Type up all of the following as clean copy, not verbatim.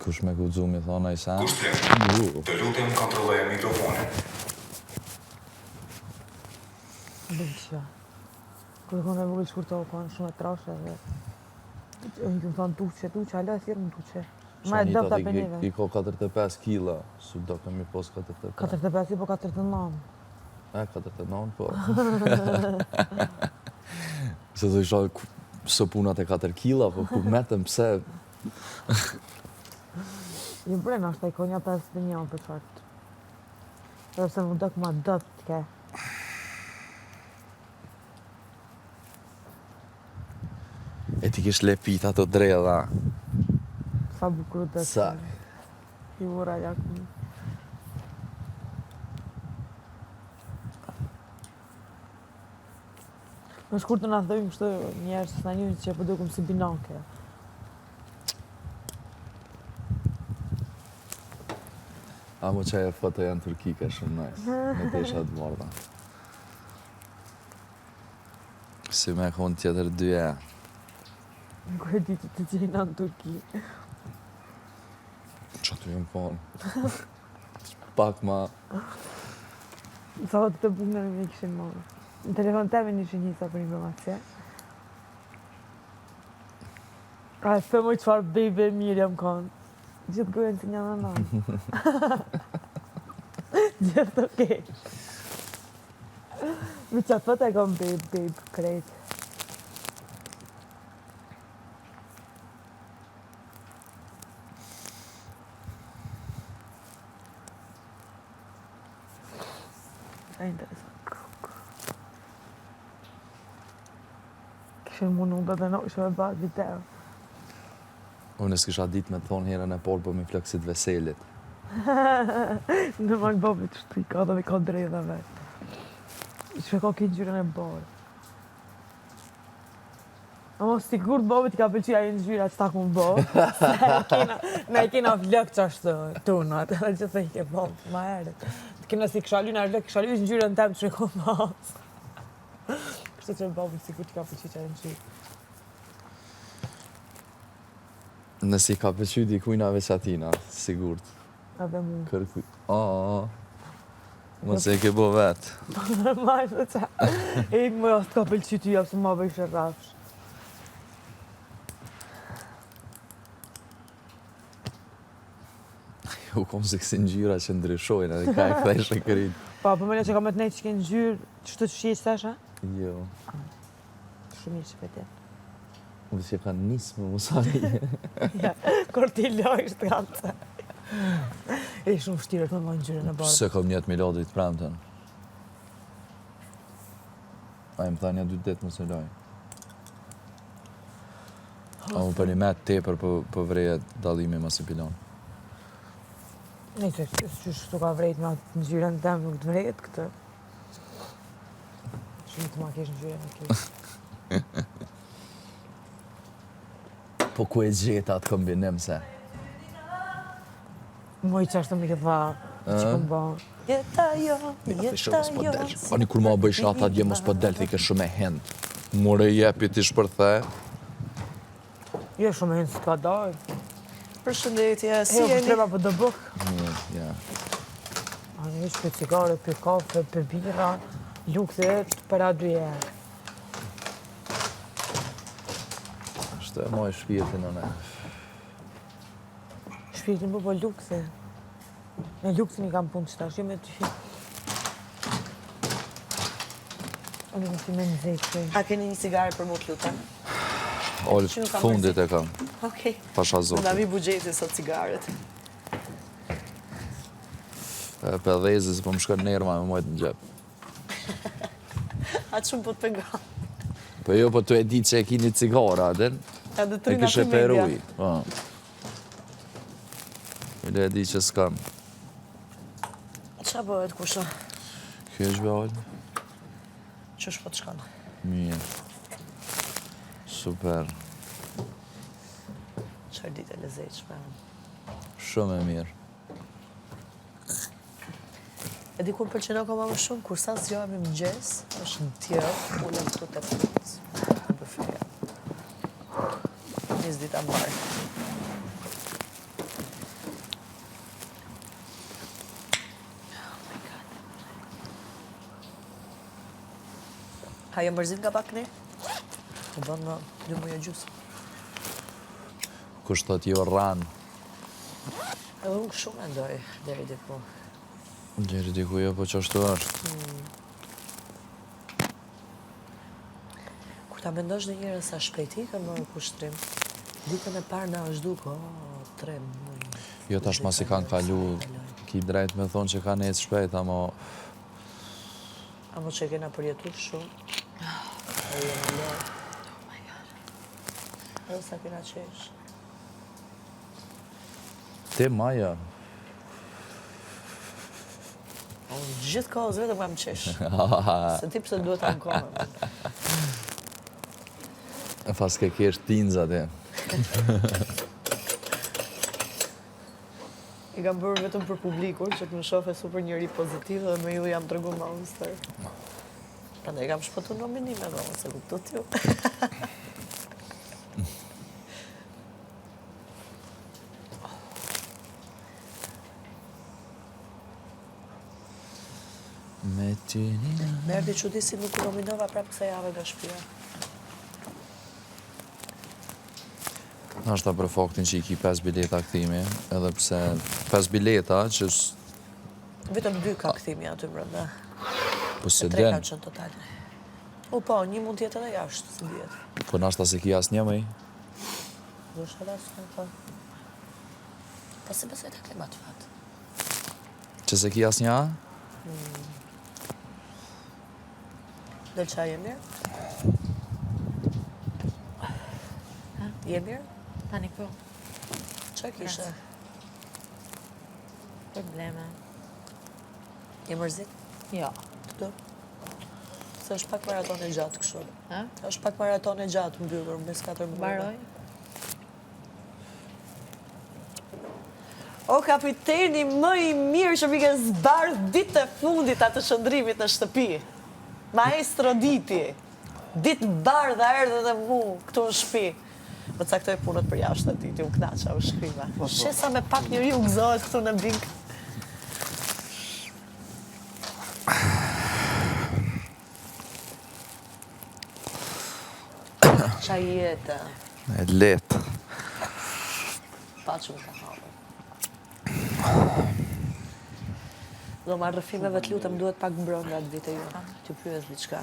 Kush me guxu mi thona i sen? Të lutem kontrolloje mikrofonin. Bëllëshja. Kërë kënë e vëllë shkurtohë kanë shumë e trashe dhe... Unë këmë thonë tuqe, alo e thirë më tuqe. Ma e dëfta për njëve. I ko 45 kila, su do kemi pos 45. 45 i po 49. 49 po. Se të isha së punat e 4 kila, po ku metëm pse... Jë brena është taj konja 51 për qartë. Edhe se më dëk ma dëft ke. E ti kish lepit ato dredha. Sa bukru të Sa? I vura jakë. Në shkur të nga thëjmë kështë njerës së në njën që e përdukum si binake. Amo qaj e foto janë turkike shumë nice. Me të isha të morda. Si me konë tjetër dyja. Nuk e ditë të gjejna në Turki. Që të jëmë konë? Pak ma... Sa të të bukë në një këshin marë. Në telefon teme një shënjisa për informacije. A e thë moj qëfar bejbe e mirë jam konë. Gjithë gojën si një në. Gjithë okej. Mi qatë thët e kom bejbe krejtë. E interesant. Kishin munu dhe dhe nuk shumë e bërë video. Unë s'kisha dit me të thonë herën e porë për mi flëksit veselit. Në makë babit shtri ka dhe ka drejda vetë. Që ka këtë gjyrën e bërë. Amo sigur babit ka pëlqy ajo në gjyra që ta ku më bërë. Ne e kena vlëk që ashtë tunat, edhe që të i ke babit ma herët. Kena si këshalu në vlëk, këshalu në gjyrën temë që ku mas. Kështë që babit sigur që ka pëlqy që ajo në gjyrë. Nësi ka pëlqy dikujna veç atina, sigurt. Edhe mu. Kërkuj... Mos e ke bo vetë. Ma e që e i më jasë ka pëlqy ty japë se ma bëjsh e rafsh. U kom se kësi ngjyra që ndryshojnë, edhe ka e këta ishe kërit. Pa, për mëne që ka me të nejtë që ke ngjyrë, që të shqeqë sesha? Jo. Shumë ishë për tjetë. Më që ka nisë me musari. Ja, kur ti lojsh të kanë të. E shumë vështirë të më ngjyrën e bardhë. Se kom njët milodit premten. A i më tha një 2 ditë mëse loj. A më për një metë tepër për vrejet dalimi mas i pilon. Nëjse, që shtu ka vrejt me atë ngjyrën tem nuk të vrejt këtë. Shumë të ma kesh ngjyrën e kesh. Po ku e gjeta atë kombinim se? Moj qashtë të më këtë tha, që kom ba. Jeta jo, jeta jo. Ani kur ma bëjsh ata dje mos po del, ti ke shumë e hend. More jepi ti shpërthe. Jo shumë e hinë së t'ka dojë. Përshëndetje, si Jo, jeni? treba për dëbuk. Ja. A në ishë për cigare, për kafe, për bira, lukse, për a 2 herë. Shtë e moj shpirtin në ne. Shpirtin po lukse. Me luksin I kam punë qëtash, jo me të shi. Unë më si me në zekë. A keni një cigare për mu të lutem? Ollë, Që nuk kam fundit e kam. Okej. Pasha Në zotë. mi bugjeti sot cigaret. Për dhezës, po më shkën nërma me mojtë në gjep. Atë shumë po të pega. Po jo, po të e di që e kini cigara, adin. Edhe E trina kështë të e media. peruj. Po. Ile e di që s'kam. Qa bëhet kusha? Kjo është bëllë? Qësh po të shkon? Mirë. Super. Qërë ditë e lezetshme. Shumë e mirë. E di kur pëlqen akoma më shumë, kur sa zgjohemi mëngjes, është në tjerë, ulem këtu të fëtë. Në bëfeja. 20 dita mbarë. Ha je mërzit nga bakni? U bën më 2 muaj e gjysmë. Kush thot jo rran. Edhe unë shumë e ndoj, deri diku. Deri diku jo, po ç'ashtu është. Kur ta mendosh ndonjëherë sa shpejti ka marrë kushtrim. Ditën e parë na është duke, 3 muaj. Jo tash mas i kanë kalu, ki drejt me thonë që kanë ecë shpejt, ama Amo që kena përjetu shumë. E jena lërë. Oh my god. Edhe sa kena qesh. te Maja. Unë gjithë kohës vetëm kam qesh. Se ti pse duhet ta kohën. Pas ke kesh tinza ti. I kam bërë vetëm për publikun, që të më shofe super njëri pozitiv dhe me ju jam tregu monster. Prandaj kam shpëtu nominime dhe se kuptu t'ju. Me ty një. Merdi çudi si nuk u nominova prapë kësaj jave nga shtëpia. Nashta për faktin që i ki 5 bileta këthimi, edhe pse 5 bileta që Vetëm 2 ka kthimi aty brenda. po se 3 den, kanë qenë total. O po, një mund t'jetë edhe jashtë, si dihet. po nashta se ki as një mëj. Do shëra s'ka po. Po se besoj ta kem atë fat. Që se ki as një? Del çaj e mirë? Je mirë? Tani po, Çfarë kishe? probleme. Je mërzit? Jo. Këtu? Se është pak maraton e gjatë kështu. Ha? Është pak maraton e gjatë mbyllur mes 4 muajve. Mbaroj? O kapiteni më i mirë që mi ke zbardh ditë e fundit atë shëndrimit në shtëpi. Maestro Diti. Ditë bardha erdhe dhe mu këtu në shtëpi. Më caktoj punët për jashtë aty, ti u knaqa, u shkriva. Shesa me pak njëri u gëzohet këtu në bink. Qa jetë, E letë. pa që më ka hapë. Do marrë rëfimeve të lutem duhet pak mbrënda atë vite ju. T'ju pyes diçka.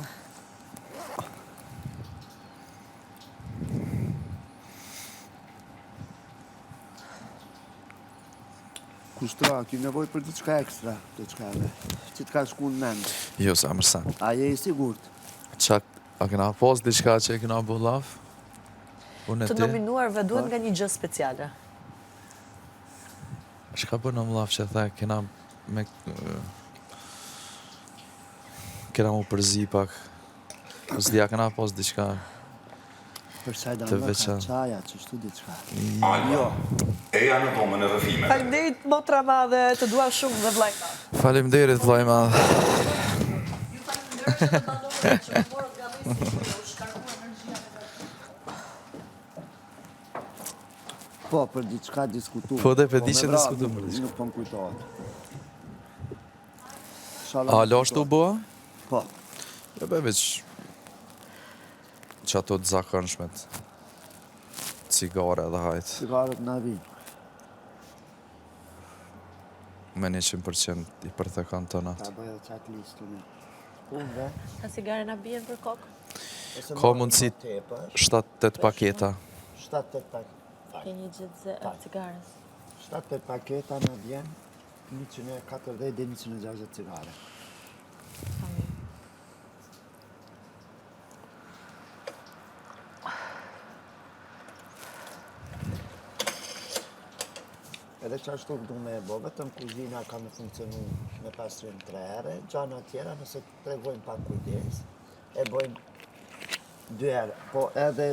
Kushtra, ki nevoj për diçka ekstra, diçkave, që t'ka shku në mend. Jo, sa mërsen. A je i sigurt? Qak, a kena pas diçka që e kena bu laf? Unë e Të ti? nominuarve duhet nga një gjë speciale. Shka për në më laf që the, kena me... Kena mu përzi pak. Zdia kena pas diçka. Për saj da Të më ka veçan. qaja, që shtu diçka. Alba, eja në dhomën e rrëfimeve. Faleminderit motra madhe, të dua shumë dhe vllai. Faleminderit, vllai madh. Po, për diçka diskutu. Po, dhe për di që me vrap, diskutum për diçka. Nuk po më kujtohet. A lashtu u bua? Po, Jo be veç që ato të zakonshmet. Cigare dhe hajt. cigaret na vinë. Me 100% i përte kanë të Ta natë. bëjë qatë listu në. Punve. Ka cigare na bien për kokë? Ka mundësi 7-8 paketa. 7-8 paketa. Ke një gjithë cigares. 7-8 paketa na vjen 140 dhe 160 cigare. Edhe që ashtu këtu me e bo, vetëm kuzhina ka me funksionu me pastrim 3 herë, gjana tjera nëse të tregojmë pak kujdes, e bojmë 2 herë, po edhe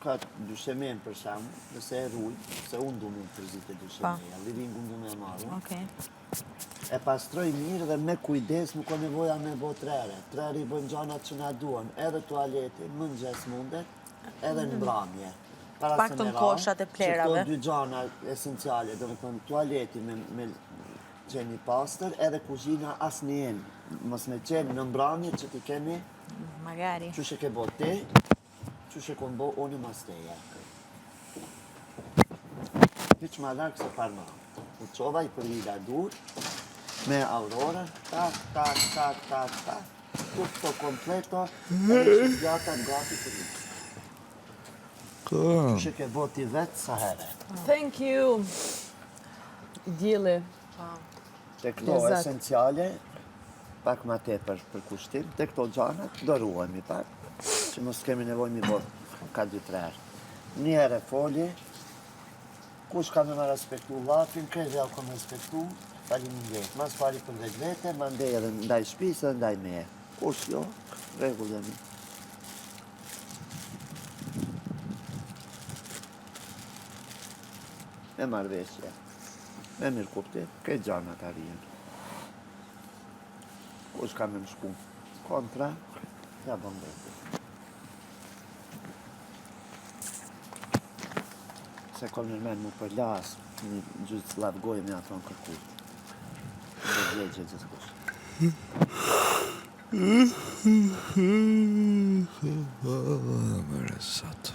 ka dyshemen për shemë, nëse e ruj, se unë du me më përzit e dyshemeja, liringu du me marru, Okej. e pastroj mirë dhe me kujdes nuk o nevoja me bo 3 herë. 3 herë i bojmë gjanat që na duan, edhe tualeti, mëngjes mundet, edhe në mbramje. Para se Paktën me ra, koshat e plerave. Që këto 2 gjana esenciale, do me thënë tualeti me qeni pastër, edhe kuzhina as një jenë. Mos me qenë në mbramje që ti keni Magari. Që ke bo ti, që kon bo unë mas teja. Hiq ma larkë se parma. U qova i përvida dur, me Aurora, tak. Tutto completo, e që zgjata gati për një. Që ke bo ti vetë sa herë. Thank you. Djeli. Te këto Lezat. esenciale, pak ma tepër për kushtim, te këto gjanat, do ruhemi pak, që mos kemi nevoj mi bot ka 2-3 herë. Një herë folje, kush ka me ma respektu lafin, krejtë javë kom respektu, faleminderit. Mas fali për vetë vete, ma ndej edhe ndaj shpisë edhe ndaj meje. Kush jo, regull jemi. Me marveshje, me mirë kupti, këtë gjanat arijen. Kush ka me më shku kontra, ja bëm vete. Se kom nërmen mu për las, një gjytë slavë gojë me ato në kërkut. Dhe vjegje gjithë kush. Mëre sato.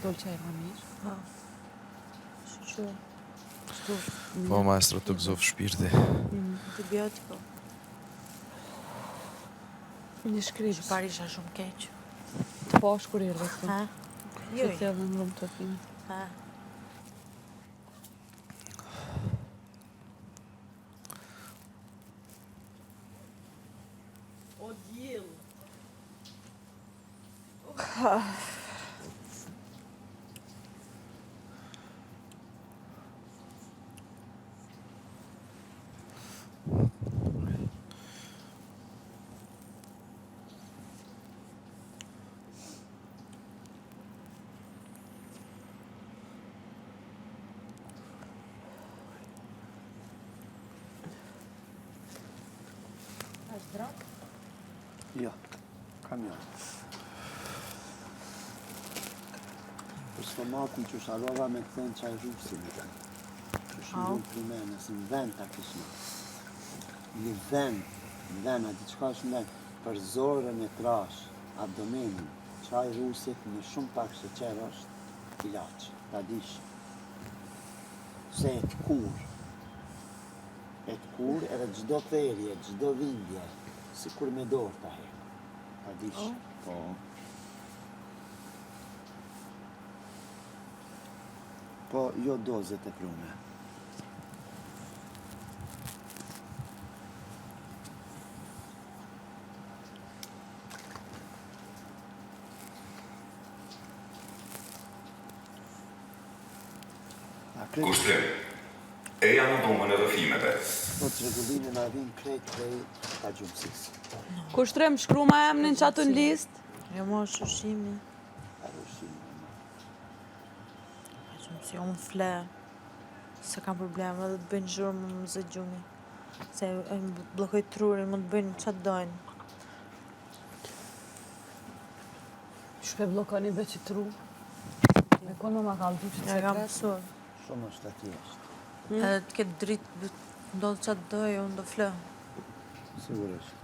Dolçaj ma mirë. Që Po, maestro, të gëzov shpirti. antibiotiko. Një shkripës. Pari isha shumë keq. Po, shkurirë dhe Ha? Që të edhe në rëmë të finë. Ha? Jo, kam jo. Për stomakun që sharova me këthen qaj rrusin e ten. Që shumë primene, se në vend ta kishma. Në vend, a diqka është në vend, për zorën e trash, abdomenin, qaj rrusit me shumë pak sheqer është ilaq, ta dish. Se e t'kur edhe gjdo perje, gjdo vindje, si kur me dorë ta he. Ta dish. Po. Po, jo dozet e prume. Kushtim. Eja në dhomën e rëfimeve. Po të regullimin a vin krejt prej ka gjumësisë. Kushtrim, shkru ma emnin që atë në listë. Jo mo shushimi. A rushimin. A që si unë fle. Se kam probleme edhe të bëjnë zhurë më zë gjumi. Se e më blokoj trurin, më të bëjnë që të dojnë. Shpe blokoni dhe që tru. E kono ma kalë të që Ja të kam sekret. pësur. Shumë është atjesht. Edhe të ketë dritë ndodhë që të dojë, unë do fle. Sigurisht.